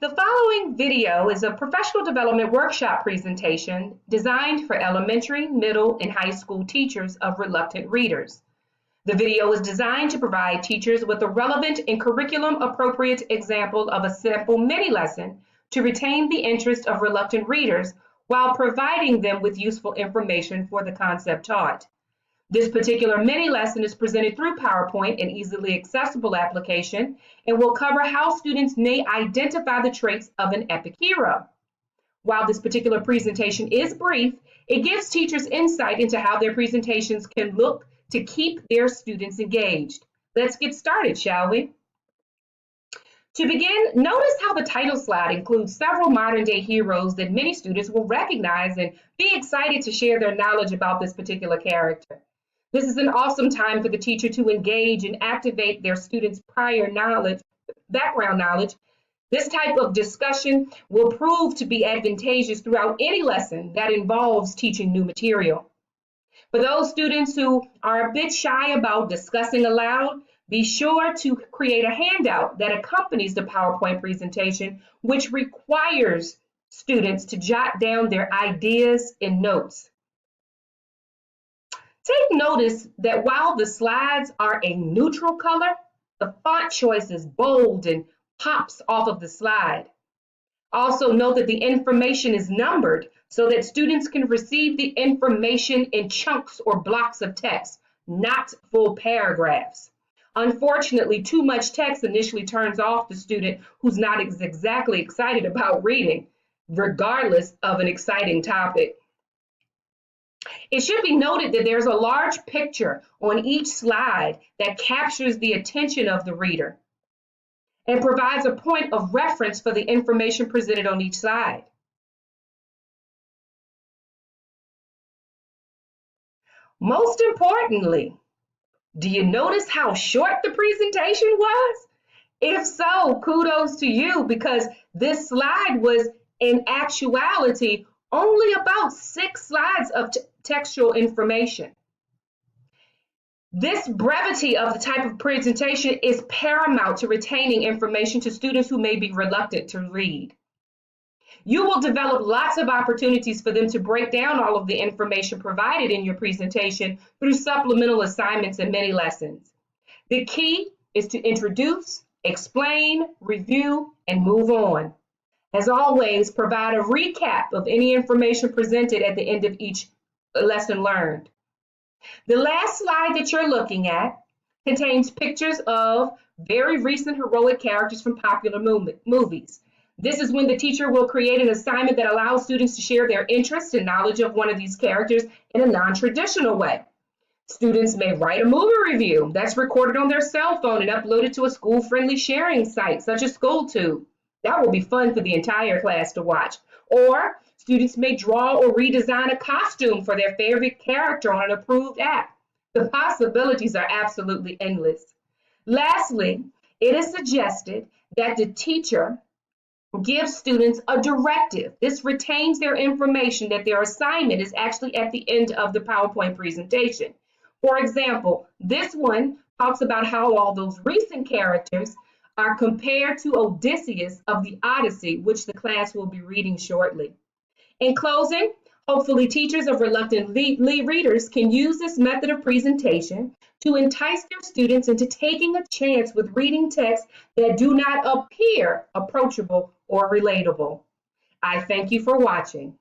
The following video is a professional development workshop presentation designed for elementary, middle, and high school teachers of reluctant readers. The video is designed to provide teachers with a relevant and curriculum-appropriate example of a simple mini-lesson to retain the interest of reluctant readers while providing them with useful information for the concept taught. This particular mini lesson is presented through PowerPoint, an easily accessible application, and will cover how students may identify the traits of an epic hero. While this particular presentation is brief, it gives teachers insight into how their presentations can look to keep their students engaged. Let's get started, shall we? To begin, notice how the title slide includes several modern-day heroes that many students will recognize and be excited to share their knowledge about this particular character. This is an awesome time for the teacher to engage and activate their students' background knowledge. This type of discussion will prove to be advantageous throughout any lesson that involves teaching new material. For those students who are a bit shy about discussing aloud, be sure to create a handout that accompanies the PowerPoint presentation, which requires students to jot down their ideas and notes. Take notice that while the slides are a neutral color, the font choice is bold and pops off of the slide. Also note that the information is numbered so that students can receive the information in chunks or blocks of text, not full paragraphs. Unfortunately, too much text initially turns off the student who's not exactly excited about reading, regardless of an exciting topic. It should be noted that there's a large picture on each slide that captures the attention of the reader and provides a point of reference for the information presented on each slide. Most importantly, do you notice how short the presentation was? If so, kudos to you, because this slide was in actuality only about 6 slides of textual information. This brevity of the type of presentation is paramount to retaining information to students who may be reluctant to read. You will develop lots of opportunities for them to break down all of the information provided in your presentation through supplemental assignments and mini lessons. The key is to introduce, explain, review, and move on. As always, provide a recap of any information presented at the end of each lesson learned. The last slide that you're looking at contains pictures of very recent heroic characters from popular movies. This is when the teacher will create an assignment that allows students to share their interest and knowledge of one of these characters in a non-traditional way. Students may write a movie review that's recorded on their cell phone and uploaded to a school-friendly sharing site such as SchoolTube. That will be fun for the entire class to watch. Or students may draw or redesign a costume for their favorite character on an approved app. The possibilities are absolutely endless. Lastly, it is suggested that the teacher gives students a directive. This retains their information that their assignment is actually at the end of the PowerPoint presentation. For example, this one talks about how all those recent characters are compared to Odysseus of the Odyssey, which the class will be reading shortly. In closing, hopefully teachers of reluctant readers can use this method of presentation to entice their students into taking a chance with reading texts that do not appear approachable or relatable. I thank you for watching.